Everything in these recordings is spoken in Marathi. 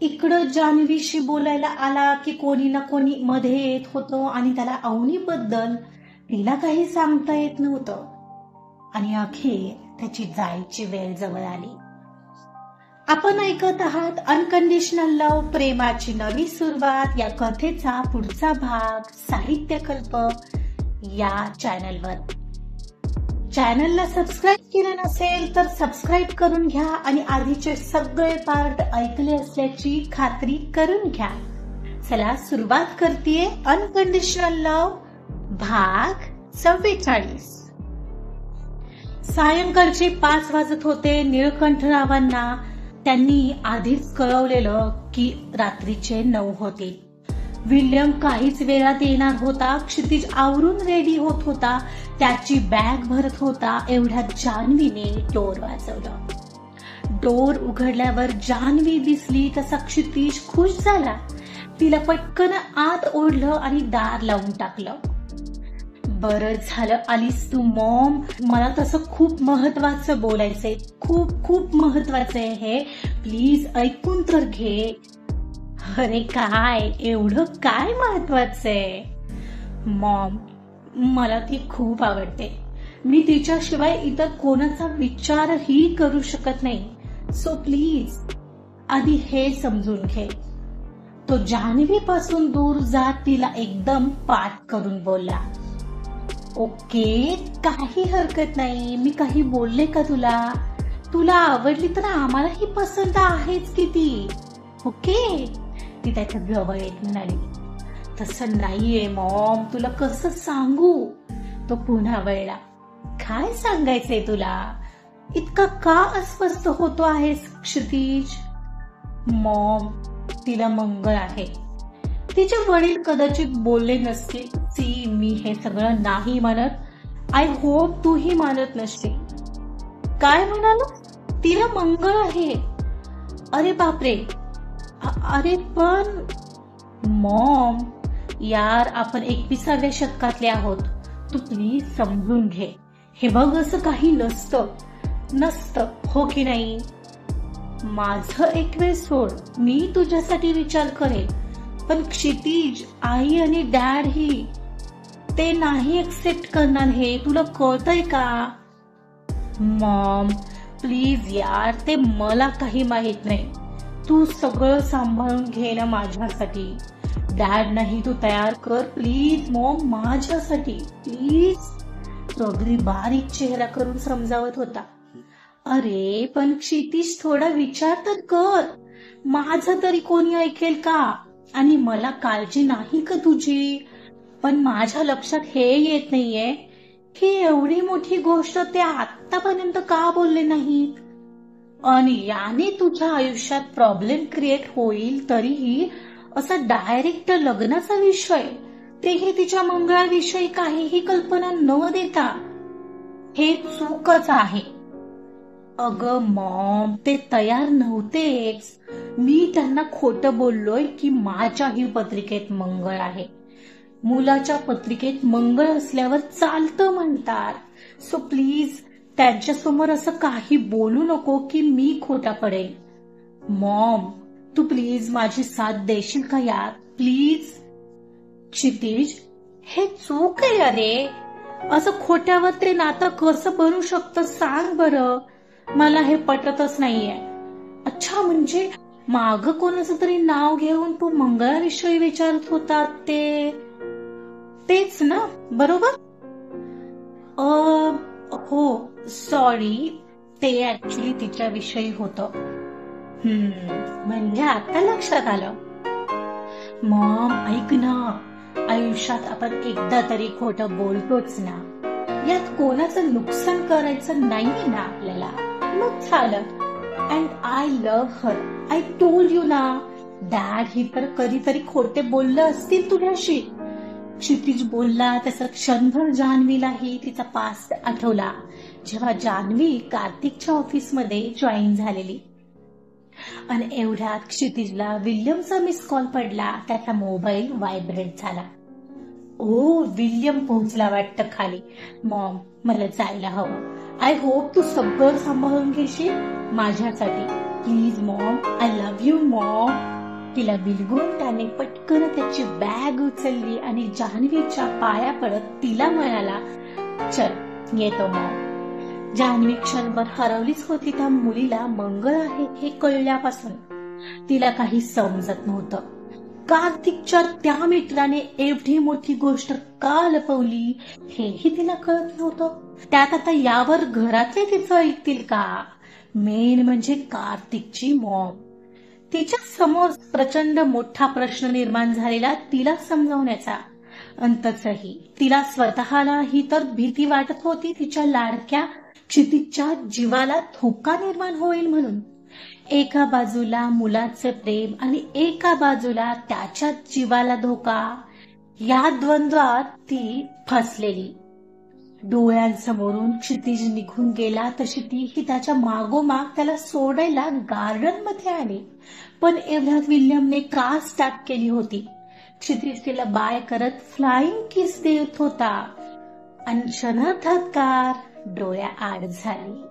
इकडं जान्हवीशी बोलायला आला की कोणी ना कोणी मध्ये येत होतं आणि त्याला अवनीबद्दल तिला काही सांगता येत नव्हतं. आणि अखेर त्याची जायची वेळ जवळ आली. आपण ऐकत आहात अनकंडिशनल लव्ह, प्रेमाची नवी सुरुवात या कथेचा पुढचा भाग साहित्यकल्प या चॅनलवर. चॅनलला सबस्क्राईब केलं नसेल तर सबस्क्राईब करून घ्या आणि आधीचे सगळे पार्ट ऐकले असल्याची खात्री करून घ्या. चला सुरुवात करतेय अनकंडिशनल लव्ह भाग 44. सायंकाळचे 5 वाजत होते. निळकंठरावांना त्यांनी आधीच कळवलेलं की रात्रीचे 9 होतील. विल्यम काहीच वेळात येणार होता. क्षितिज आवरून रेडी होत होता, त्याची बॅग भरत होता. एवढ्यात जान्हवीने डोर वाजवलं. डोर उघडल्यावर जान्हवी दिसली तसा क्षितिज खुश झाला. तिला पटकन आत ओढलं आणि दार लावून टाकलं. बरं झालं आलीस तू मॉम, मला तसं खूप महत्वाचं बोलायचंय, खूप खूप महत्वाचं आहे हे, प्लीज ऐकून तर घे. अरे काय एवढं काय महत्वाचं आहे? मॉम, मला ती खूप आवडते. मी तिच्याशिवाय इतर कोणाचा विचारही करू शकत नाही. सो प्लीज आधी हे समजून घे. तो जान्हवी पासून दूर जात तिला एकदम पाठ करून बोलला. ओके, काही हरकत नाही. मी काही बोलले का तुला? तुला आवडली तर आम्हालाही पसंत आहेच की ती. ओके, ती त्याच्या जवळ येत म्हणाली. तसं नाहीये मॉम, तुला कसं सांगू? तो पुन्हा वळला. काय सांगायचंय तुला? इतका का अस्वस्थ होतो आहेस क्षितिज? मॉम, तिला मंगळ आहे. तिचे वडील कदाचित बोलले नसतील. सी, मी हे सगळं नाही मानत. आय होप तूही मानत नसशील. काय म्हणाल? तिला मंगळ आहे? अरे बापरे. अरे पण मॉम, यार आपण 21व्या शतकातले आहोत. तू प्लीज समजून घे. हे बघ, असं काही नसतं हो की नाही? माझं एक वेळ सोड, मी तुझ्यासाठी विचार करेन. पण क्षितिज, आई आणि डॅड ही ते नाही एक्सेप्ट करणार. हे तुला कळतंय का? मॉम प्लीज यार, ते मला काही माहित नाही. तू सगळं सांभाळून घे ना माझ्यासाठी. डॅड नाही तू तयार कर प्लीज मॉम, माझ्यासाठी प्लीज. तो अगदी बारीक चेहरा करून समजावत होता. अरे पण क्षितिज, थोडा विचार तर कर. माझं तरी कोणी ऐकेल का? आणि मला काळजी नाही का तुझी? पण माझ्या लक्षात हे येत नाहीये की एवढी मोठी गोष्ट ते आतापर्यंत का बोलले नाहीत. आणि याने तुझ्या आयुष्यात प्रॉब्लेम क्रिएट होईल. तरीही असा डायरेक्ट लग्नाचा विषय, तेही तिच्या मंगळाविषयी काहीही कल्पना न देता, हे चूकच आहे. अगं मॉम, ते तयार नव्हतेच. मी त्यांना खोटं बोललोय की माझ्याही पत्रिकेत मंगळ आहे. मुलाच्या पत्रिकेत मंगळ असल्यावर चालतं म्हणतात. सो प्लीज त्यांच्यासमोर असं काही बोलू नको की मी खोटा पडेल. मॉम, तू प्लीज माझी साथ देशील का यात? प्लीज. क्षितिज, हे चूक आहे अरे. असं खोट्यावर ते नातं कसं बनू शकतं सांग बरं. मला हे पटतच नाहीये. अच्छा, म्हणजे माग कोणाचं तरी नाव घेऊन तू मंगळाविषयी विचारत होता तेच ना, बरोबर? हो सॉरी, ते ऍक्च्युली तिच्याविषयी होतं. म्हणजे आता लक्षात आलं. मॉम ऐक ना, आयुष्यात आपण एकदा तरी खोटं बोलतोच ना. यात कोणाचं नुकसान करायचं नाहीये ना आपल्याला. मग झालं. And I love her. I told you ना. डॅड ही तर कधीतरी खोटे बोललं असतील तुझ्याशी. क्षितिज बोलला तसं क्षणभर जान्हवीलाही तिचा पास्ट आठवला, जेव्हा जान्हवी कार्तिकच्या ऑफिसमध्ये जॉईन झालेली. आणि एवढ्यात क्षितिजला विल्यमचा मिस कॉल पडला. त्याचा मोबाईल व्हायब्रेट झाला. ओ, विल्यम पोहोचला वाटतं खाली. मॉम, मला जायला हवं. आय होप तू सगळं सांभाळून घेशील माझ्यासाठी. Please Maugham, I love you Maugham. तिला बिलगून त्याने पटकन त्याची बॅग उचलली आणि जान्हवीच्या पाया पडत तिला म्हणाला, चल येतो मग. जान्हवी क्षणभर हरवलीच होती. त्या मुलीला मंगळ आहे हे कळल्यापासून तिला काही समजत नव्हतं. कार्तिकच्या त्या मित्राने एवढी मोठी गोष्ट का लपवली हेही तिला कळत नव्हतं. त्यात आता यावर घरातले तिचं ऐकतील का? मेन म्हणजे कार्तिकची मॉम. तिच्या समोर प्रचंड मोठा प्रश्न निर्माण झालेला तिला समजावण्याचा. अंततही तिला स्वतःलाही तर भीती वाटत होती तिच्या लाडक्या क्षितिजच्या जीवाला धोका निर्माण होईल म्हणून. एका बाजूला मुलाचं प्रेम आणि एका बाजूला त्याच्या जीवाला धोका. या द्वंद्वात ती फसलेली. डोळ्यांसमोरून क्षितिज निघून गेला तशी तीही त्याच्या मागोमाग त्याला सोडायला गार्डन मध्ये आली. पण एवढ्यात विल्यमने कार स्टार्ट केली होती. क्षितिज तिला बाय करत फ्लाइंग किस देत होता आणि क्षणार्धात कार डोळ्याआड झाली.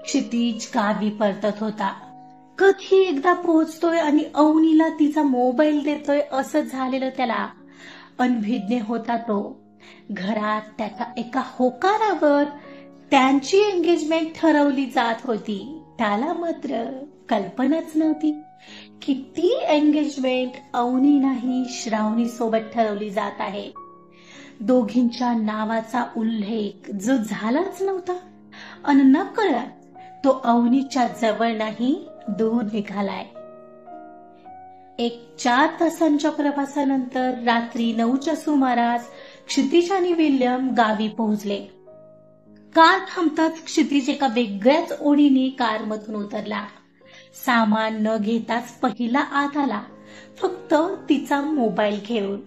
क्षितिज गावी परतत होता. कधी एकदा पोहोचतोय आणि अवनीला तिचा मोबाईल देतोय असं झालेलं त्याला. अनभिज्ञ होता तो. घरात त्याच्या एका होकारावर त्यांची एंगेजमेंट ठरवली जात होती. त्याला मात्र कल्पनाच नव्हती की ती एंगेजमेंट अवनी नाही श्रावणी सोबत ठरवली जात आहे. दोघींच्या नावाचा उल्लेख जो झालाच नव्हता अन नकळत तो अवनीच्या जवळ नाही दूर निघालाय. 4 तासांच्या प्रवासानंतर रात्री 9च्या सुमारास क्षितिज आणि विल्यम गावी पोहोचले. कार थांबताच क्षितिज एका वेगळ्याच ओढीने कारमधून उतरला. सामान न घेताच पहिला आत आला, फक्त तिचा मोबाईल घेऊन.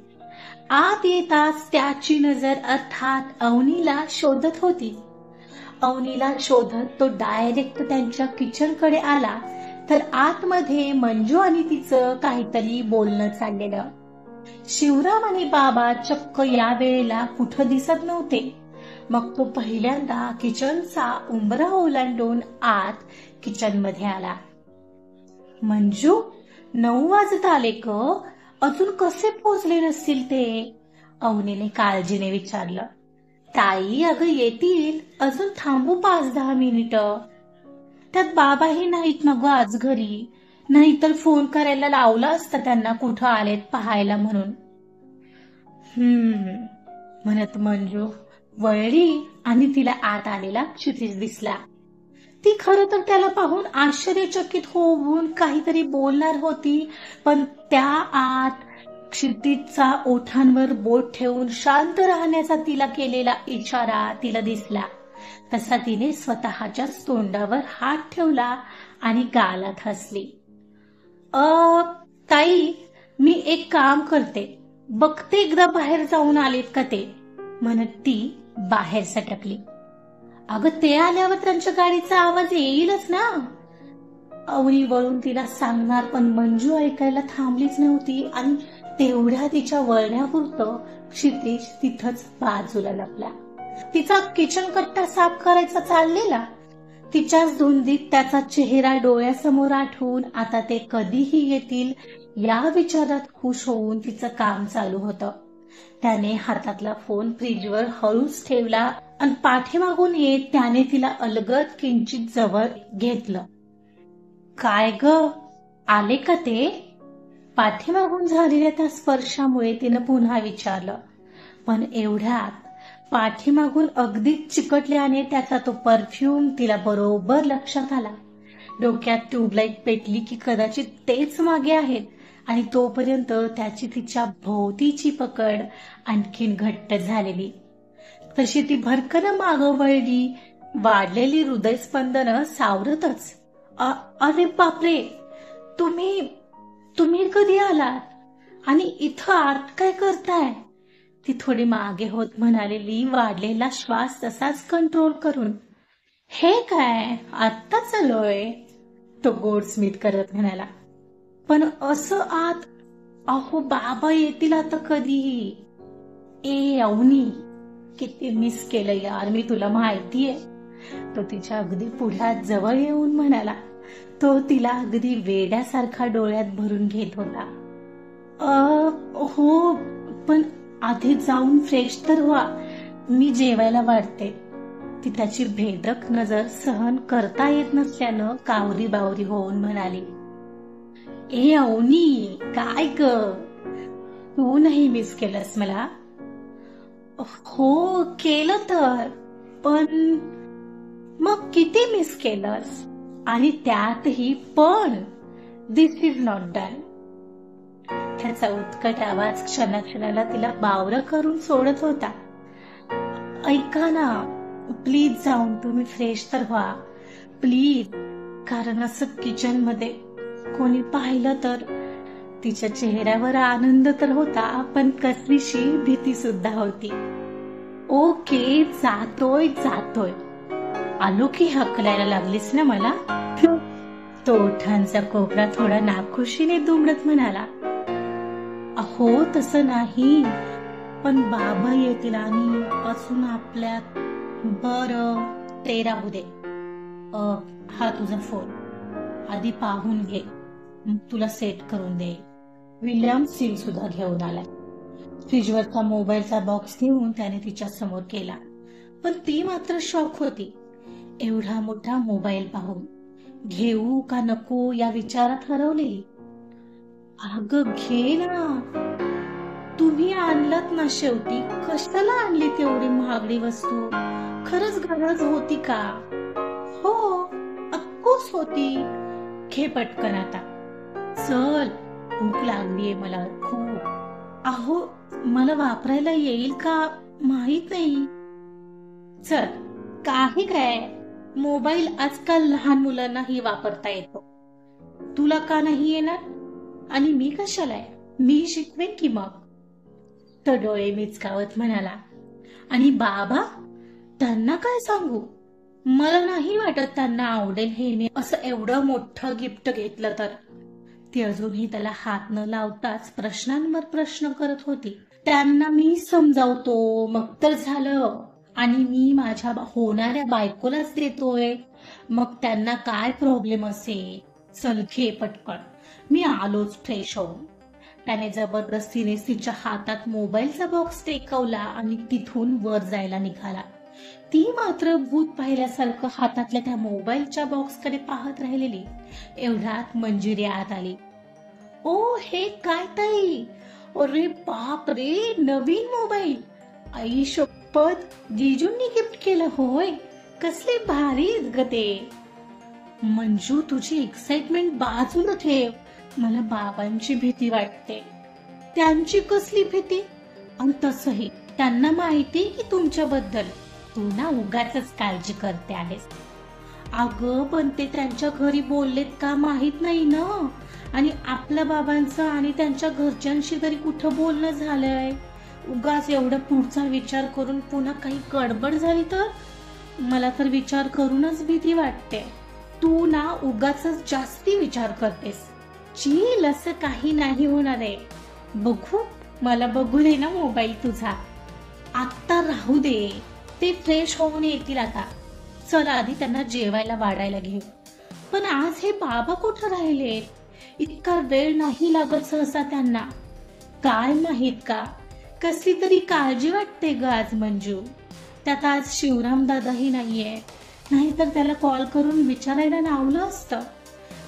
आत येताच त्याची नजर अर्थात अवनीला शोधत होती. अवनीला शोधत तो डायरेक्ट त्यांच्या किचनकडे आला तर आतमध्ये मंजू आणि तिचं काहीतरी बोलणं चाललेलं. शिवराम आणि बाबा चक्क या वेळेला कुठं दिसत नव्हते. मग तो पहिल्यांदा किचनचा उंबरा ओलांडून आत किचन मध्ये आला. मंजू, 9 वाजत आले क? अजून कसे पोहोचले नसतील ते? अवनीने काळजीने विचारलं. ताई, अगं येतील, अजून थांबू 5-10 मिनिटं. त्यात बाबाही नाहीत ना ग आज घरी, नाहीतर फोन करायला लावला असता त्यांना कुठं आलेत पाहायला म्हणून. म्हणत मंजू वळली आणि तिला आत आलेला क्षितिज दिसला. ती खरं तर त्याला पाहून आश्चर्यचकित होऊन काहीतरी बोलणार होती, पण त्या आत क्षितिजचा ओठांवर बोट ठेवून शांत राहण्याचा तिला केलेला इशारा तिला दिसला. तसा तिने स्वतःच्याच तोंडावर हात ठेवला आणि गालात हसली. ताई, मी एक काम करते, बघते एकदा बाहेर जाऊन आलेत का ते, म्हणत ती बाहेर सटकली. अगं ते आल्यावर त्यांच्या गाडीचा आवाज येईलच ना, अवनी वळून तिला सांगणार, पण मंजू ऐकायला थांबलीच नव्हती आणि तेवढ्या तिच्या वळण्यापुरतं क्षितिज तिथंच बाजूला लपला. तिचा किचन कट्टा साफ करायचा चाललेला. तिच्याच धुंदीत त्याचा चेहरा डोळ्यासमोर आठवून आता ते कधीही येतील या विचारात खुश होऊन तिचं काम चालू होतं. त्याने हातातला फोन फ्रीजवर हळूच ठेवला आणि पाठीमागून येत त्याने तिला अलगद किंचित जवळ घेतलं. काय ग, आले का ते? पाठीमागून झालेल्या त्या स्पर्शामुळे तिनं पुन्हा विचारलं. पण एवढ्यात पाठीमागून अगदीच चिकटल्याने त्याचा तो परफ्यूम तिला बरोबर लक्षात आला. डोक्यात ट्यूबलाईट पेटली की कदाचित तेच मागे आहेत आणि तोपर्यंत त्याची तिच्या भोवतीची पकड आणखीन घट्ट झालेली. तशी ती भरकन मागं वळली, वाढलेली हृदयस्पंदन सावरतच. अरे बापरे, तुम्ही कधी आलात आणि इथं आत काय करताय? ती थोडी मागे होत म्हणालेली, वाढलेला श्वास तसाच कंट्रोल करून. हे काय, आत्ताच आलोय, तो गोडस्मित करत म्हणाला. पण असं आत? अहो बाबा येतील आता कधीही. अवनी, किती मिस केलं यार मी तुला, माहितीये, तो तिच्या अगदी पुढ्यात जवळ येऊन म्हणाला. तो तिला अगदी वेड्यासारखा डोळ्यात भरून घेत होता. हो, पण आधी जाऊन फ्रेश तर व्हा, मी जेवायला वाढते. ती त्याची भेदक नजर सहन करता येत नसल्यानं कावरी बावरी होऊन म्हणाली, ए अवनी, काय ग, तू नाही मिस केलंस मला? हो केलं तर, पण मग किती मिस केलंस? आणि त्यातही पण दिस इज नॉट डन. त्याचा उत्कट आवाज क्षणाक्षणाला तिला बावरं करून सोडत होता. ऐका ना, प्लीज जाऊन तुम्ही फ्रेश तर व्हा, प्लीज. कारण असं किचन मध्ये कोणी पाहिलं तर. तिच्या चेहऱ्यावर आनंद तर होता, पण कसलीशी भीती सुद्धा होती. ओके, जातोय जातोय. आलो की हकलायला लागलीस ना मला? तो ओठांचा कोपरा थोडा नाखुशीने दुमडत म्हणाला, अहो तसं नाही, पण बाबा येतील आणि अजून आपल्यात. बरं, ते राहू दे. हा तुझा फोन, आधी पाहून घे, तुला सेट करून दे. विल्यम सील सुद्धा घेऊन आलाय. फ्रीजवरचा मोबाईलचा बॉक्स घेऊन त्याने तिच्या समोर केला, पण ती मात्र शॉक होती. एवढा मोठा मोबाईल पाहून घेऊ का नको या विचारात हरवलेली. अगं घे ना, तुम्ही आणलात ना शेवटी, कशाला आणली तेवढी महागडी वस्तू? खरंच गरज होती का? हो, अक्कोस होती. घे पटकन आता, चल, भूक लागलीये मला खूप. अहो, मला वापरायला येईल का माहित नाही. चल, काही काय, मोबाईल आजकाल लहान मुलांनाही वापरता येतो. तुला का नाही येणार? आणि मी कशाला आहे, मी शिकवेन की मग. तो डोळे मिचकावत म्हणाला, आणि बाबा, त्यांना काय सांगू? मला नाही वाटत त्यांना आवडेल हे मी असं एवढं मोठं गिफ्ट घेतलं तर. ती अजूनही त्याला हात न लावताच प्रश्नांवर प्रश्न करत होती. त्यांना मी समजावतो मग तर झालं, आणि मी माझ्या होणाऱ्या बायकोलाच देतोय, मग त्यांना काय प्रॉब्लेम असेल? चल घे पटकन, मी आलोच फ्रेश होऊन. त्याने जबरदस्तीने तिच्या हातात मोबाईलचा बॉक्स टेकवला आणि तिथून वर जायला निघाला. ती मात्र भूत पाहिल्यासारखं हातातल्या त्या मोबाईलच्या बॉक्सकडे पाहत राहिलेली. एवढ्यात मंजिरी आत आली. ओ हे काय ताई, अरे बाप रे, नवीन मोबाईल, आई शपथ, जीजूंनी गिफ्ट केलं होय, कसले भारी ग ते. मंजू, तुझी एक्साइटमेंट बाजूला ठेव, मला बाबांची भीती वाटते. त्यांची कसली भीती? आणि तसंही त्यांना माहिती की तुमच्याबद्दल, तू ना उगाचच काळजी करते आहेस. अगं पण ते त्यांच्या घरी बोललेत का माहित नाही ना, आणि आपल्या बाबांचं आणि त्यांच्या घरच्यांशी तरी कुठं बोलणं झालंय. उगाच एवढा पुढचा विचार करून पुन्हा काही गडबड झाली तर? मला तर विचार करूनच भीती वाटते. तू ना उगाचच जास्ती विचार करतेस. चील, असं काही नाही होणार आहे. बघू, मला बघू दे ना मोबाईल तुझा. आता राहू दे, ते फ्रेश होऊन येतील आता. चल आधी त्यांना जेवायला वाढायला घेऊ. पण आज हे बाबा कुठं राहिले? इतका वेळ नाही लागत सहसा त्यांना. काय माहित का, कसली तरी काळजी वाटते ग आज मंजू. त्यात आज शिवराम दादाही नाहीये, नाहीतर त्याला कॉल करून विचारायला लावलं असतं.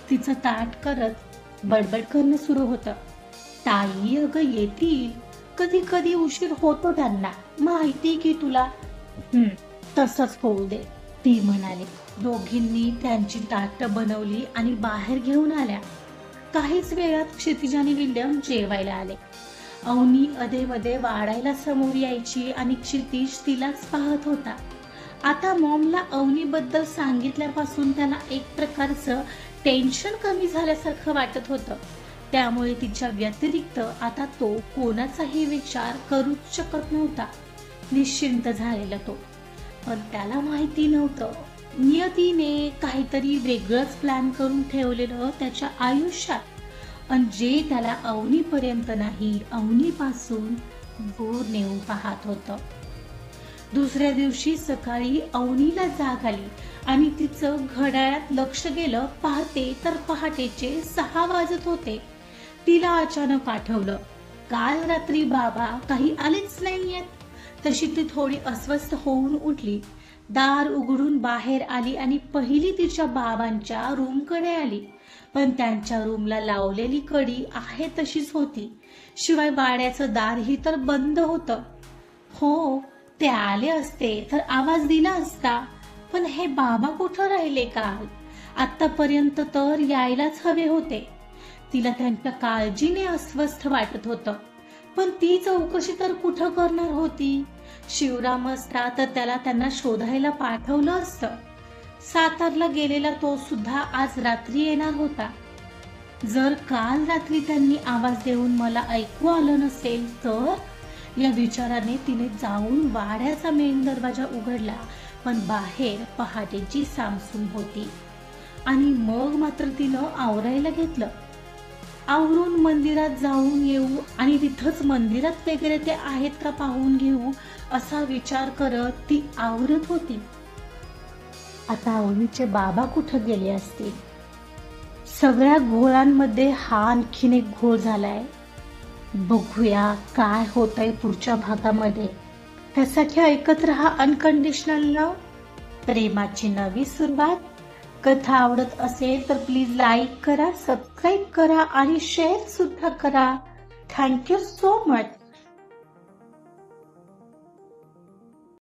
तिचं ताट करत बडबड करणं सुरू होतं. ताई अगं येतील, कधी कधी उशीर होतो त्यांना, माहिती की तुला. तसंच होऊ दे, ती म्हणाली. दोघींनी त्यांची ताट बनवली आणि बाहेर घेऊन आल्या. काहीच वेळात क्षितिज आणि विल्यम जेवायला आले. अवनी अधेमध्ये वाढायला समोर यायची आणि क्षितिज तिलाच पाहत होता. आता मॉमला अवनीबद्दल सांगितल्यापासून त्याला एक प्रकारचं टेन्शन कमी झाल्यासारखं वाटत होतं. त्यामुळे तिच्या व्यतिरिक्त आता तो कोणाचाही विचार करूच शकत नव्हता. निश्चिंत झालेला तो. पण त्याला माहिती नव्हतं, नियतीने काहीतरी वेगळंच प्लॅन करून ठेवलेलं त्याच्या आयुष्यात, आणि जे त्याला अवनीपर्यंत नाही, अवनीपासून दूर नेऊ पाहत होतं. दुसऱ्या दिवशी सकाळी अवनीला जाग आली आणि तिचं घड्याळात लक्ष गेलं. पाहते तर पहाटेचे 6 वाजत होते. तिला अचानक आठवलं, काल रात्री बाबा काही आलेच नाहीयेत. तशी ती थोडी अस्वस्थ होऊन उठली. दार उघडून बाहेर आली आणि पहिली तिच्या बाबांच्या रूमकडे आली. पण त्यांच्या रूमला लावलेली कडी आहे तशीच होती. शिवाय वाड्याचं दारही तर बंद होतं. हो, ते आले असते तर आवाज दिला असता, पण हे बाबा कुठं राहिले काल? आतापर्यंत तर यायलाच हवे होते. तिला त्यांच्या काळजीने अस्वस्थ वाटत होतं. पण ती चौकशी तर कुठं करणार होती? शिवराम असता तर त्यांना शोधायला पाठवलं असतं. सातारला गेलेला तो सुद्धा आज रात्री येणार होता. जर काल रात्री त्यांनी आवाज देऊन मला ऐकू आलं नसेल तर, या विचाराने तिने जाऊन वाड्याचा मेन दरवाजा उघडला. पण बाहेर पहाटेची सामसूम होती. आणि मग मात्र तिनं आवरायला घेतलं. आवरून मंदिरात जाऊन येऊ आणि तिथंच मंदिरात वगैरे ते आहेत का पाहून घेऊ असा विचार करत ती आवरत होती. आता अवनीचे बाबा कुठं गेले असतील? सगळ्या घोळांमध्ये हा आणखीन एक घोळ झालाय. बघूया काय होतंय पुढच्या भागामध्ये. त्यासाठी ऐकत रहा अनकंडिशनल लव्ह, प्रेमाची नवी सुरुवात. कथा आवडत असेल तर प्लीज लाईक करा, सबस्क्राईब करा आणि शेअर सुद्धा करा. Thank you so much.